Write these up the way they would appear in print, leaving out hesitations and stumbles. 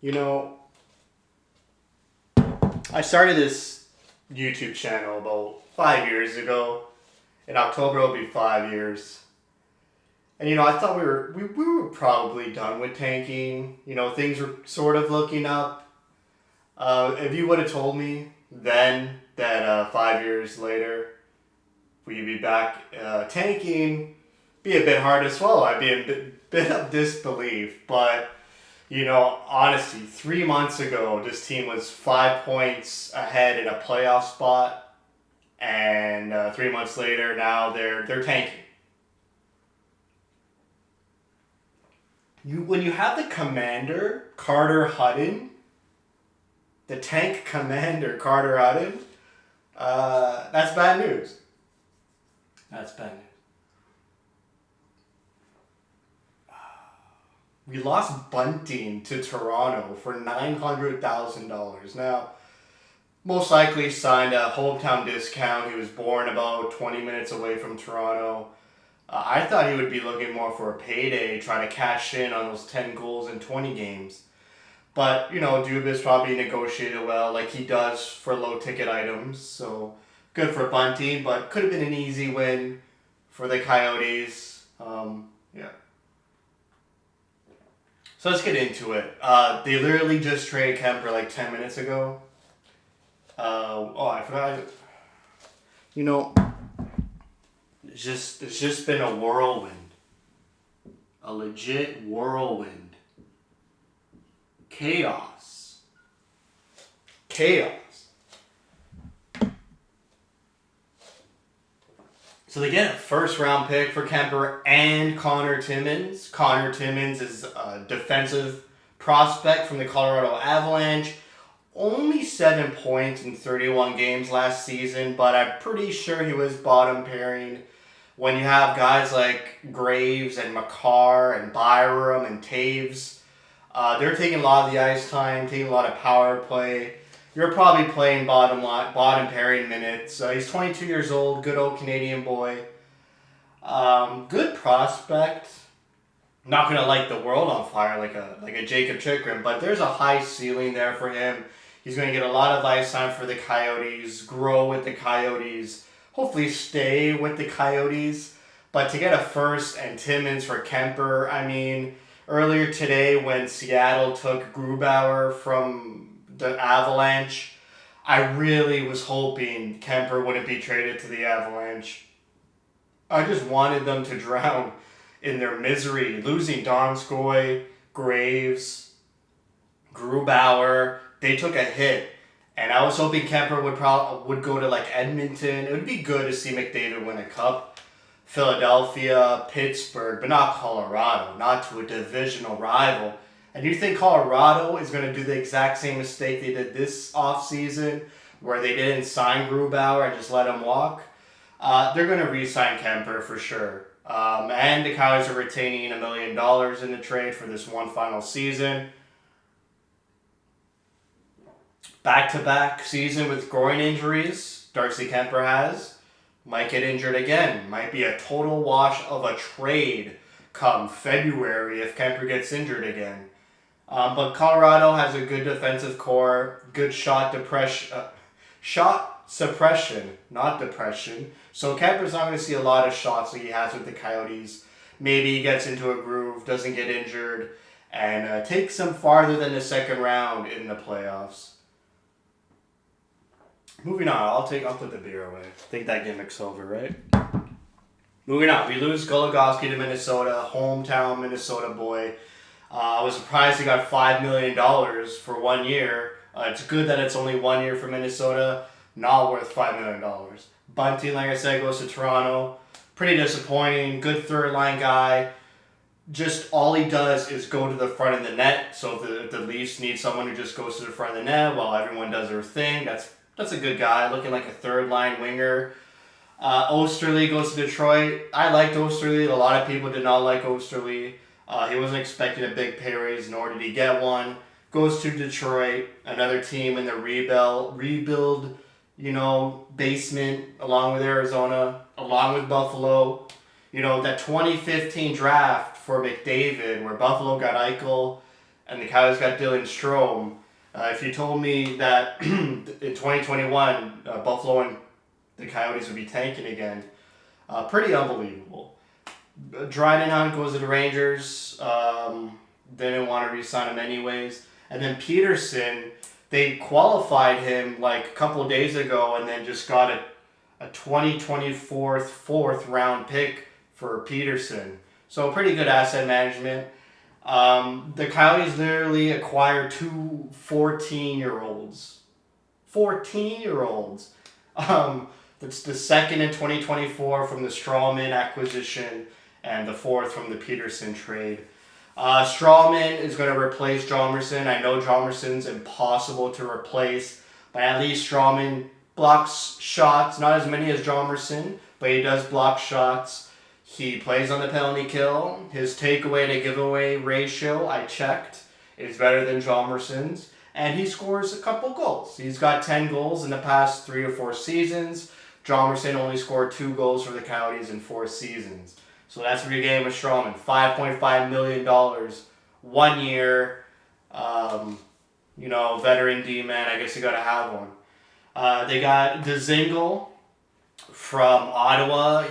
You know, I started this YouTube channel about 5 years ago. In October, it'll be 5 years. And I thought we were probably done with tanking. Things were sort of looking up. If you would have told me then that 5 years later we'd be back tanking, be a bit hard to swallow. I'd be a bit of disbelief, but honestly, 3 months ago, this team was 5 points ahead in a playoff spot, and 3 months later, now they're tanking. When you have the commander Carter Hutton, the tank commander Carter Hutton, that's bad news. That's bad news. We lost Bunting to Toronto for $900,000. Now, most likely signed a hometown discount. He was born about 20 minutes away from Toronto. I thought he would be looking more for a payday, trying to cash in on those 10 goals in 20 games. But, Dubas probably negotiated well, like he does for low ticket items. So, good for Bunting, but could have been an easy win for the Coyotes. Yeah. So let's get into it. They literally just traded Kemper like 10 minutes ago. I forgot. You know, it's just been a whirlwind. A legit whirlwind. Chaos. So they get a first round pick for Kemper and Connor Timmins. Connor Timmins is a defensive prospect from the Colorado Avalanche. Only 7 points in 31 games last season, but I'm pretty sure he was bottom pairing. When you have guys like Graves and Makar and Byram and Taves, they're taking a lot of the ice time, taking a lot of power play. You're probably playing bottom pairing minutes. He's 22 years old, good old Canadian boy. Good prospect. Not gonna light the world on fire like a Jacob Chikrin, but there's a high ceiling there for him. He's gonna get a lot of ice time for the Coyotes, grow with the Coyotes, hopefully stay with the Coyotes. But to get a first and Timmins for Kemper, I mean, earlier today when Seattle took Grubauer from the Avalanche, I really was hoping Kemper wouldn't be traded to the Avalanche. I just wanted them to drown in their misery, losing Donskoy, Graves, Grubauer. They took a hit, and I was hoping Kemper would go to like Edmonton. It would be good to see McDavid win a cup. Philadelphia, Pittsburgh, but not Colorado, not to a divisional rival. And you think Colorado is going to do the exact same mistake they did this offseason, where they didn't sign Grubauer and just let him walk? They're going to re-sign Kemper for sure. And the Coyotes are retaining $1 million in the trade for this one final season. Back-to-back season with groin injuries, Darcy Kemper has. Might get injured again. Might be a total wash of a trade come February if Kemper gets injured again. But Colorado has a good defensive core, good shot suppression, not depression. So Kemper's not going to see a lot of shots like he has with the Coyotes. Maybe he gets into a groove, doesn't get injured, and takes them farther than the second round in the playoffs. Moving on, I'll put the beer away. I think that gimmick's over, right? Moving on, we lose Goligoski to Minnesota, hometown Minnesota boy. I was surprised he got $5 million for 1 year. It's good that it's only 1 year for Minnesota, not worth $5 million. Bunting, like I said, goes to Toronto. Pretty disappointing, good third line guy. Just all he does is go to the front of the net. So if the Leafs need someone who just goes to the front of the net while everyone does their thing, that's a good guy, looking like a third line winger. Osterley goes to Detroit. I liked Osterley. A lot of people did not like Osterley. He wasn't expecting a big pay raise, nor did he get one. Goes to Detroit, another team in the rebuild, basement, along with Arizona, along with Buffalo. That 2015 draft for McDavid, where Buffalo got Eichel and the Coyotes got Dylan Strome. If you told me that in 2021, Buffalo and the Coyotes would be tanking again, pretty unbelievable. Dryden Hunt goes to the Rangers. Didn't want to re-sign him anyways. And then Peterson, they qualified him like a couple of days ago and then just got a 2024 fourth round pick for Peterson. So pretty good asset management. The Coyotes literally acquired two 14-year-olds. 14-year-olds. That's the second in 2024 from the Strawman acquisition and the fourth from the Peterson trade. Strawman is going to replace Hjalmarsson. I know Hjalmarsson's impossible to replace, but at least Strawman blocks shots, not as many as Hjalmarsson, but he does block shots. He plays on the penalty kill. His takeaway to giveaway ratio, I checked, is better than Hjalmarsson's, and he scores a couple goals. He's got 10 goals in the past 3 or 4 seasons. Hjalmarsson only scored 2 goals for the Coyotes in 4 seasons. So that's what you're getting with Strawman. $5.5 million, 1 year. Veteran D-man. I guess you got to have one. They got Dzingel from Ottawa.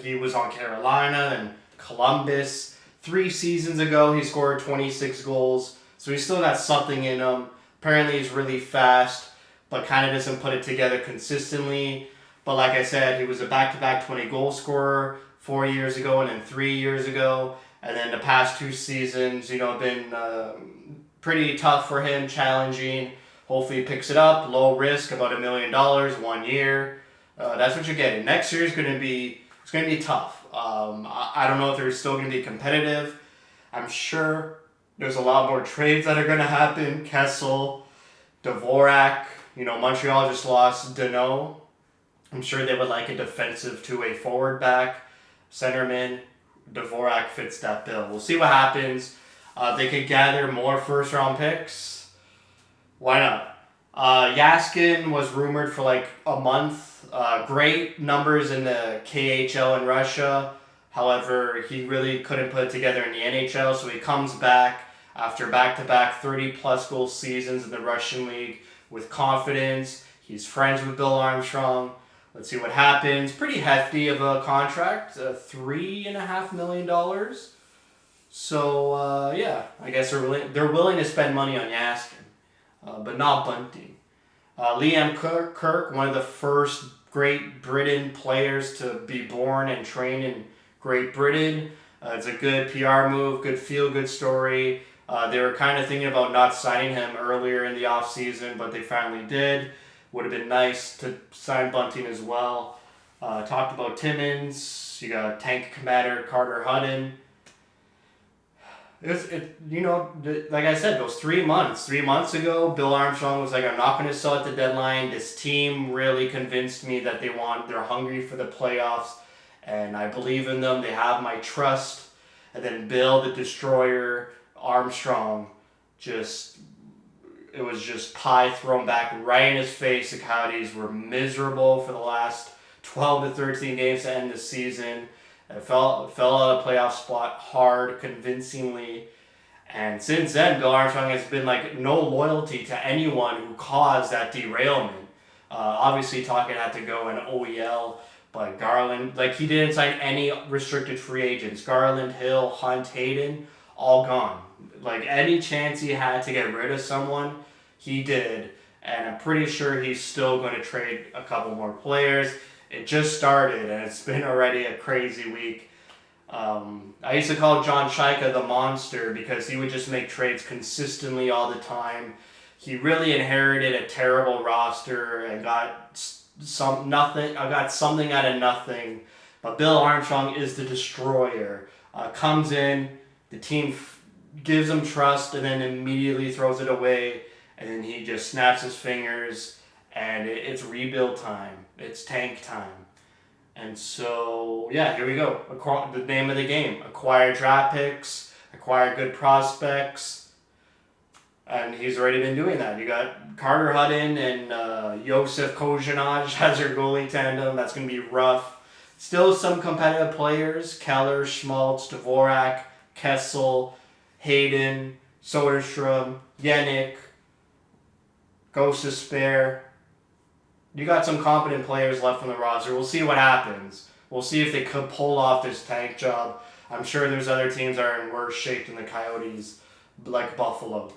He was on Carolina and Columbus. 3 seasons ago, he scored 26 goals. So he's still got something in him. Apparently, he's really fast, but kind of doesn't put it together consistently. But like I said, he was a back-to-back 20-goal scorer 4 years ago and then 3 years ago. And then the past 2 seasons, been pretty tough for him, challenging. Hopefully he picks it up. Low risk, about $1 million, 1 year. That's what you're getting. Next year is going to be tough. I don't know if they're still going to be competitive. I'm sure there's a lot more trades that are going to happen. Kessel, Dvorak. Montreal just lost Danault. I'm sure they would like a defensive 2-way forward back. Centerman, Dvorak fits that bill. We'll see what happens. They could gather more first-round picks. Why not? Yaskin was rumored for like a month. Great numbers in the KHL in Russia. However, he really couldn't put it together in the NHL, so he comes back after back-to-back 30-plus goal seasons in the Russian League with confidence. He's friends with Bill Armstrong. Let's see what happens. Pretty hefty of a contract, $3.5 million. So I guess they're willing to spend money on Yaskin, but not Bunting. Liam Kirk, one of the first Great Britain players to be born and train in Great Britain. It's a good PR move, good feel-good story. They were kind of thinking about not signing him earlier in the offseason, but they finally did. Would have been nice to sign Bunting as well. Talked about Timmins. You got tank commander Carter Hutton. Like I said, those 3 months. 3 months ago, Bill Armstrong was like, I'm not going to sell at the deadline. This team really convinced me that they're hungry for the playoffs, and I believe in them. They have my trust. And then Bill, the Destroyer, Armstrong, it was just pie thrown back right in his face. The Coyotes were miserable for the last 12 to 13 games to end the season. It fell out of playoff spot hard, convincingly. And since then, Bill Armstrong has been like no loyalty to anyone who caused that derailment. Obviously, Tocchet had to go in OEL, but Garland, he didn't sign any restricted free agents. Garland, Hill, Hunt, Hayden, all gone. Any chance he had to get rid of someone, he did. And I'm pretty sure he's still going to trade a couple more players. It just started, and it's been already a crazy week. I used to call John Shaika the monster because he would just make trades consistently all the time. He really inherited a terrible roster and got something out of nothing. But Bill Armstrong is the destroyer. Comes in, the team gives him trust, and then immediately throws it away. And then he just snaps his fingers, and it's rebuild time. It's tank time. And so, here we go. The name of the game. Acquire draft picks, acquire good prospects, and he's already been doing that. You got Carter Hutton and Josef Kojanaj as your goalie tandem. That's going to be rough. Still some competitive players. Keller, Schmaltz, Dvorak, Kessel, Hayden. Soderstrom, Yannick, Ghost of Spare. You got some competent players left on the roster. We'll see what happens. We'll see if they could pull off this tank job. I'm sure there's other teams that are in worse shape than the Coyotes, like Buffalo.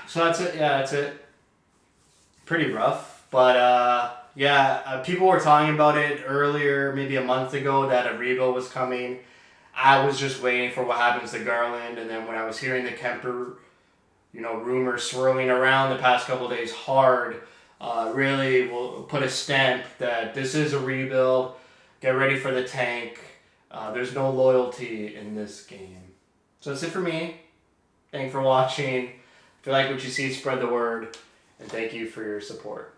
So that's it. Yeah, that's it. Pretty rough. But, people were talking about it earlier, maybe a month ago, that a rebuild was coming. I was just waiting for what happens to Garland, and then when I was hearing the Kemper, rumors swirling around the past couple of days hard, really will put a stamp that this is a rebuild. Get ready for the tank. There's no loyalty in this game. So that's it for me. Thanks for watching. If you like what you see, spread the word. And thank you for your support.